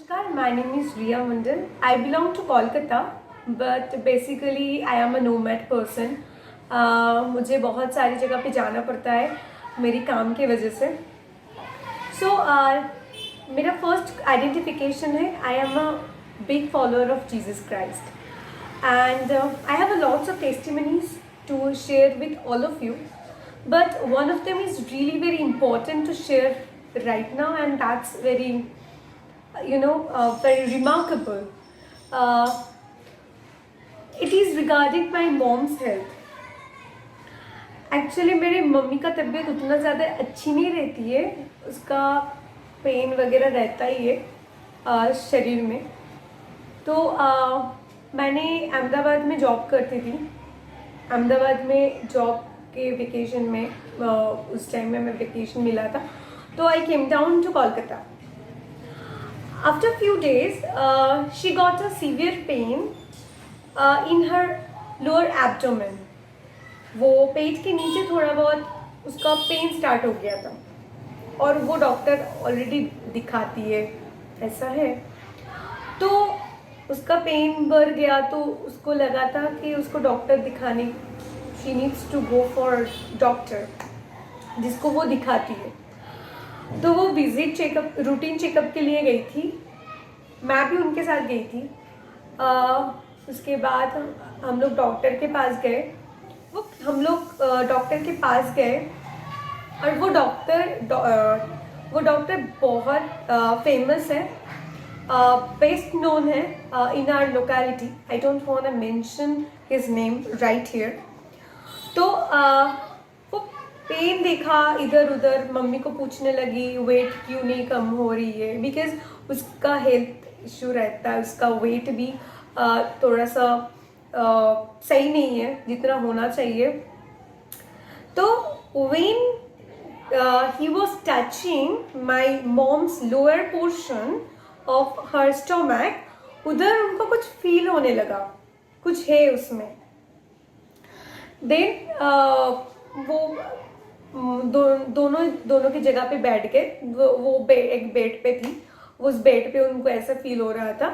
Namaskar, my name is Riya Mandal. I belong to Kolkata, but basically I am a nomad person. मुझे बहुत सारी जगह पे जाना पड़ता है मेरी काम की वजह से. So मेरा फर्स्ट आइडेंटिफिकेशन है I am a big follower of Jesus Christ and I have a lots of testimonies to share with all of you, but one of them is really very important to share right now, and that's very very remarkable. uh, it is regarding my mom's health. Actually मेरी mummy का तबीयत उतना ज़्यादा अच्छी नहीं रहती है, उसका पेन वगैरह रहता ही है शरीर में. तो मैंने अहमदाबाद में जॉब करती थी. अहमदाबाद में जॉब के वेकेशन में उस टाइम में मैं वेकेशन मिला था, तो I came down to Kolkata. After few days she got a severe pain in her lower abdomen. वो पेट के नीचे थोड़ा बहुत उसका पेन स्टार्ट हो गया था, और वो डॉक्टर ऑलरेडी दिखाती है ऐसा है. तो उसका पेन बढ़ गया, तो उसको लगा था कि उसको डॉक्टर दिखाने, she needs to go for doctor जिसको वो दिखाती है. तो वो विजिट चेकअप, रूटीन चेकअप के लिए गई थी. मैं भी उनके साथ गई थी. उसके बाद हम लोग डॉक्टर के पास गए. डॉक्टर के पास गए, और वो डॉक्टर बहुत फेमस है, बेस्ट नोन है in our locality. I don't want to mention his name right here. तो वो पेन देखा इधर उधर, मम्मी को पूछने लगी वेट क्यों नहीं कम हो रही है, बिकॉज उसका हेल्थ इशू रहता है. उसका वेट भी थोड़ा सा सही नहीं है जितना होना चाहिए. तो when he was touching my mom's lower portion of her stomach, उधर उनको कुछ फील होने लगा, कुछ है उसमें. देन वो दोनों की जगह पे बैठ गए. वो एक बेड पे थी, उस बेड पे उनको ऐसा फील हो रहा था.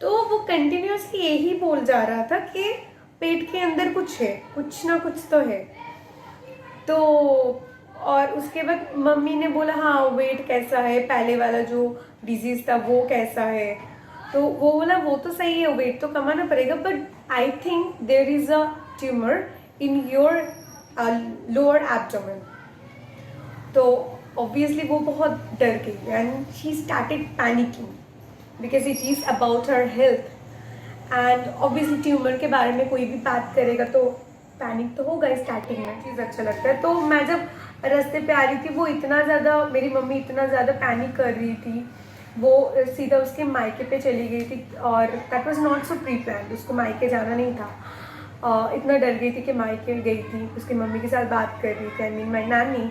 तो वो कंटिन्यूसली यही बोल जा रहा था कि पेट के अंदर कुछ है, कुछ ना कुछ तो है. तो और उसके बाद मम्मी ने बोला हाँ वेट कैसा है, पहले वाला जो डिजीज़ था वो कैसा है. तो वो बोला वो तो सही है, वेट तो कमाना पड़ेगा, but I think there is a tumour in your lower abdomen. तो ऑब्वियसली वो बहुत डर गई, and she started panicking because it is about her health. And obviously tumour के बारे में कोई भी बात करेगा तो पैनिक तो होगा स्टार्टिंग में, चीज़ अच्छा लगता है. तो मैं जब रास्ते पे आ रही थी, वो इतना ज़्यादा, मेरी मम्मी इतना ज़्यादा पैनिक कर रही थी, वो सीधा उसके मायके पे चली गई थी. और that was not so pre plan, उसको मायके जाना नहीं था. इतना डर गई थी कि मायके गई थी, उसकी मम्मी के साथ बात कर रही थी, आई मीन माई नानी.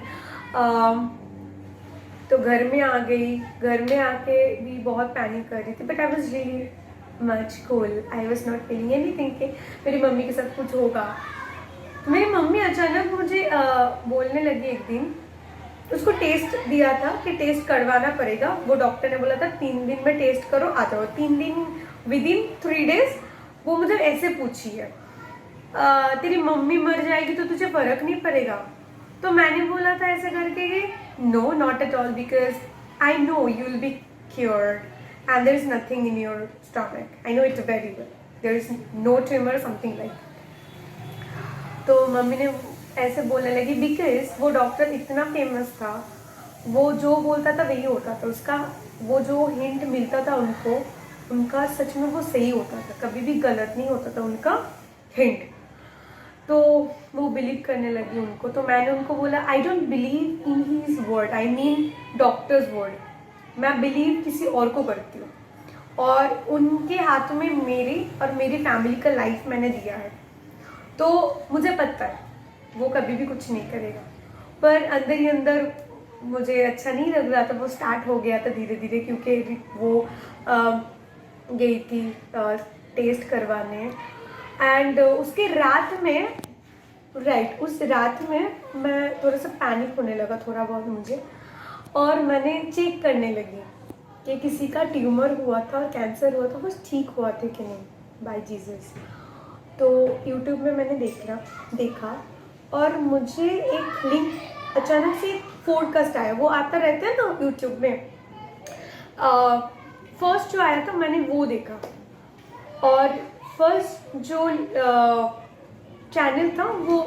तो घर में आ गई. घर में आके भी बहुत पैनिक कर रही थी, but I was really much cool. I was not feeling anything कि मेरी मम्मी के साथ कुछ होगा. तो मेरी मम्मी अचानक मुझे बोलने लगी एक दिन. उसको टेस्ट दिया था कि टेस्ट करवाना पड़ेगा. वो डॉक्टर ने बोला था 3 दिन में टेस्ट करो, आ जाओ. 3 दिन, विदिन 3 डेज वो मुझे ऐसे पूछी है तेरी मम्मी मर जाएगी तो तुझे फर्क नहीं पड़ेगा. तो मैंने बोला था ऐसे करके कि no not at all, because I know you will be cured and there is nothing in your stomach. I know it very well, there is no tumour something like. तो मम्मी ने ऐसे बोलने लगी बिकॉज वो doctor इतना famous था, वो जो बोलता था वही होता था. उसका वो जो हिंट मिलता था उनको, उनका सच में वो सही होता था, कभी भी गलत नहीं होता था उनका हिंट. तो वो बिलीव करने लगी उनको. तो मैंने उनको बोला I don't believe in his word, I mean doctor's word. मैं बिलीव किसी और को करती हूँ, और उनके हाथों में मेरी और मेरी फैमिली का लाइफ मैंने दिया है. तो मुझे पता है वो कभी भी कुछ नहीं करेगा, पर अंदर ही अंदर मुझे अच्छा नहीं लग रहा था. वो स्टार्ट हो गया था धीरे धीरे, क्योंकि वो गई थी टेस्ट करवाने. एंड उसके रात में उस रात में मैं थोड़ा सा पैनिक होने लगा थोड़ा बहुत मुझे, और मैंने चेक करने लगी कि किसी का ट्यूमर हुआ था और कैंसर हुआ था, वो ठीक हुआ थे कि नहीं बाय जीसस। तो यूट्यूब में मैंने देखा और मुझे एक लिंक अचानक से पॉडकास्ट आया, वो आता रहता है ना यूट्यूब में। फर्स्ट जो आया था मैंने वो देखा, और फर्स्ट जो चैनल था वो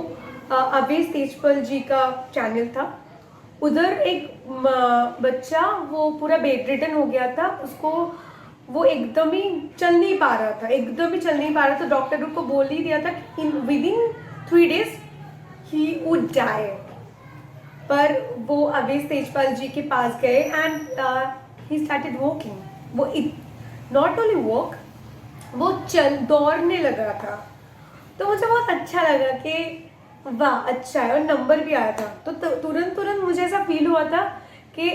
अवेश तेजपाल जी का चैनल था। उधर एक बच्चा वो पूरा बेड रिडन हो गया था, उसको वो एकदम ही चल नहीं पा रहा था, डॉक्टर को बोल ही दिया था कि within 3 days he would die. पर वो अवेश तेजपाल जी के पास गए एंड ही स्टार्टेड वॉकिंग। वो नॉट ओनली वॉक, वो दौड़ने लगा था। तो मुझे बहुत अच्छा लगा कि वाह अच्छा है, और नंबर भी आया था। तो तुरंत मुझे ऐसा फील हुआ था कि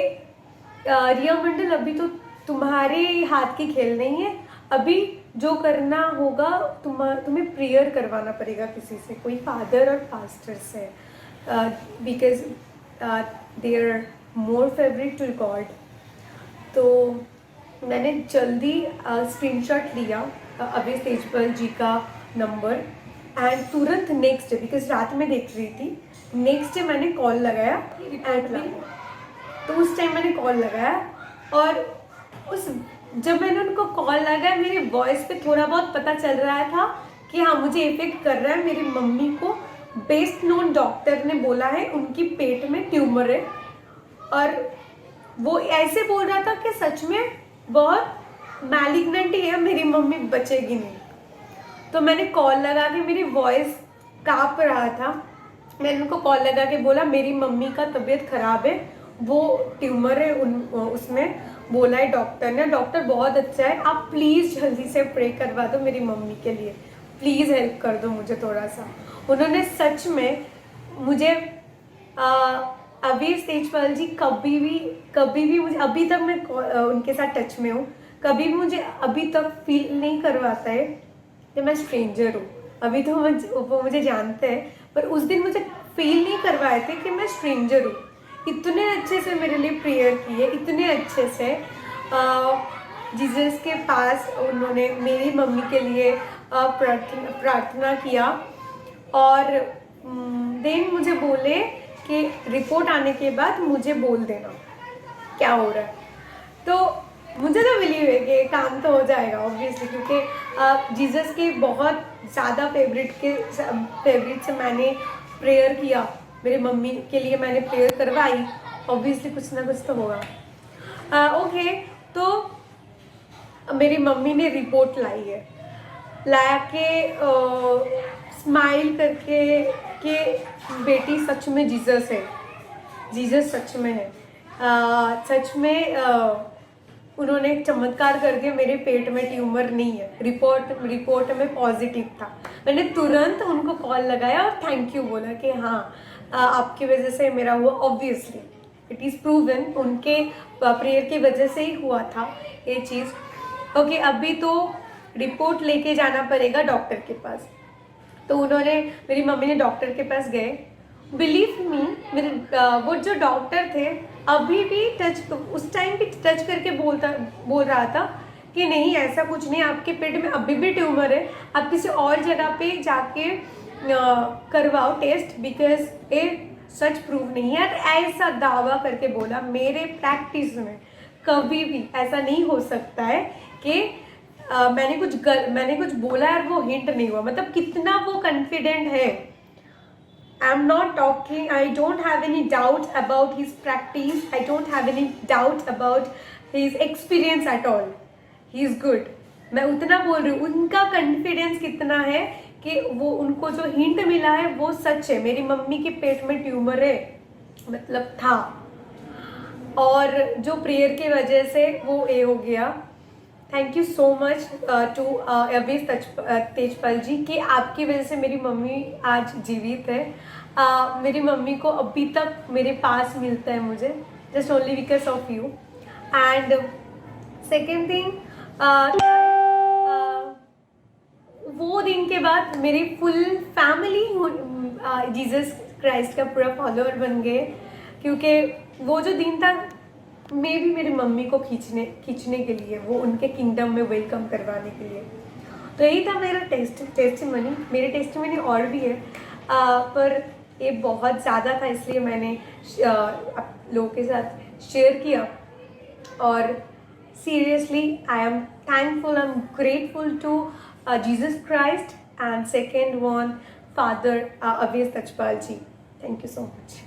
रिया मंडल, अभी तो तुम्हारे हाथ की खेल नहीं है, अभी जो करना होगा तुम्हें प्रेयर करवाना पड़ेगा किसी से, कोई फादर और पास्टर से, because they are more favourite to God. तो मैंने जल्दी स्क्रीनशॉट लिया अवेश तेजपाल जी का नंबर, एंड तुरंत नेक्स्ट डे, बिकॉज रात में देख रही थी, नेक्स्ट डे मैंने कॉल लगाया एंड तो उस टाइम मैंने कॉल लगाया, और जब मैंने उनको कॉल लगाया मेरी वॉइस पे थोड़ा बहुत पता चल रहा था कि हाँ मुझे इफेक्ट कर रहा है। मेरी मम्मी को बेस्ट नोन डॉक्टर ने बोला है उनकी पेट में ट्यूमर है, और वो ऐसे बोल रहा था कि सच में बहुत मैलिग्नेंट है, मेरी मम्मी बचेगी नहीं। तो मैंने कॉल लगा के, मेरी वॉइस काँप रहा था, मैंने उनको कॉल लगा के बोला मेरी मम्मी का तबीयत खराब है, वो ट्यूमर है उसमें बोला है डॉक्टर ने, डॉक्टर बहुत अच्छा है, आप प्लीज़ जल्दी से प्रे करवा दो मेरी मम्मी के लिए, प्लीज़ हेल्प कर दो मुझे थोड़ा सा। उन्होंने सच में मुझे अवेश तेजपाल जी कभी भी मुझे, अभी तक मैं उनके साथ टच में हूँ, कभी भी मुझे अभी तक फील नहीं करवाता है कि मैं स्ट्रेंजर हूँ। अभी तो वो मुझे जानते हैं, पर उस दिन मुझे फील नहीं करवाए थे कि मैं स्ट्रेंजर हूँ। इतने अच्छे से मेरे लिए प्रेयर किए, इतने अच्छे से जीसस के पास उन्होंने मेरी मम्मी के लिए प्रार्थना किया, और देन मुझे बोले कि रिपोर्ट आने के बाद मुझे बोल देना क्या हो रहा है। तो मुझे तो बिलीव है कि काम तो हो जाएगा ऑब्वियसली, क्योंकि जीसस के बहुत ज़्यादा फेवरेट से मैंने प्रेयर किया, मेरी मम्मी के लिए मैंने प्रेयर करवाई, ऑब्वियसली कुछ ना कुछ तो होगा। ओके, तो मेरी मम्मी ने रिपोर्ट लाया के स्माइल करके कि बेटी सच में जीसस सच में है, सच में उन्होंने एक चमत्कार करके मेरे पेट में ट्यूमर नहीं है, रिपोर्ट में पॉजिटिव था। मैंने तुरंत उनको कॉल लगाया और थैंक यू बोला कि हाँ आपकी वजह से मेरा हुआ, ऑब्वियसली इट इज़ प्रूवन, उनके प्रेयर की वजह से ही हुआ था ये चीज़। ओके, अभी तो रिपोर्ट लेके जाना पड़ेगा डॉक्टर के पास। तो मेरी मम्मी ने डॉक्टर के पास गए, बिलीव मी, वो जो डॉक्टर थे अभी भी उस टाइम भी टच करके बोल रहा था कि नहीं ऐसा कुछ नहीं, आपके पेट में अभी भी ट्यूमर है, आप किसी और जगह पे जाके करवाओ टेस्ट, बिकॉज ये सच प्रूव नहीं है। ऐसा दावा करके बोला, मेरे प्रैक्टिस में कभी भी ऐसा नहीं हो सकता है कि मैंने कुछ बोला है और वो हिंट नहीं हुआ, मतलब कितना वो कॉन्फिडेंट है। I'm not talking, I don't have any doubt about his practice, I don't have any doubt about his experience at all. He is good. मैं उतना बोल रही हूँ, उनका कॉन्फिडेंस कितना है कि वो उनको जो हिंट मिला है वो सच है। मेरी मम्मी के पेट में ट्यूमर है, मतलब था, और जो प्रेयर की वजह से वो ये हो गया। Thank you so much to Avesh Tejpal ji कि आपकी वजह से मेरी मम्मी आज जीवित है। मेरी मम्मी को अभी तक मेरे पास मिलता है मुझे, just only because of you. And second thing, वो दिन के बाद मेरी फुल फैमिली जीसस क्राइस्ट का पूरा फॉलोअर बन गए, क्योंकि वो जो दिन था मे भी मेरी मम्मी को खींचने के लिए, वो उनके किंगडम में वेलकम करवाने के लिए। तो यही था मेरा टेस्टिमनी। मेरे टेस्टिमनी और भी है, पर ये बहुत ज़्यादा था इसलिए मैंने आप लोगों के साथ शेयर किया। और seriously, I am thankful, I'm grateful to Jesus Christ, and second one, Father Aves Tajpal ji. Thank you so much.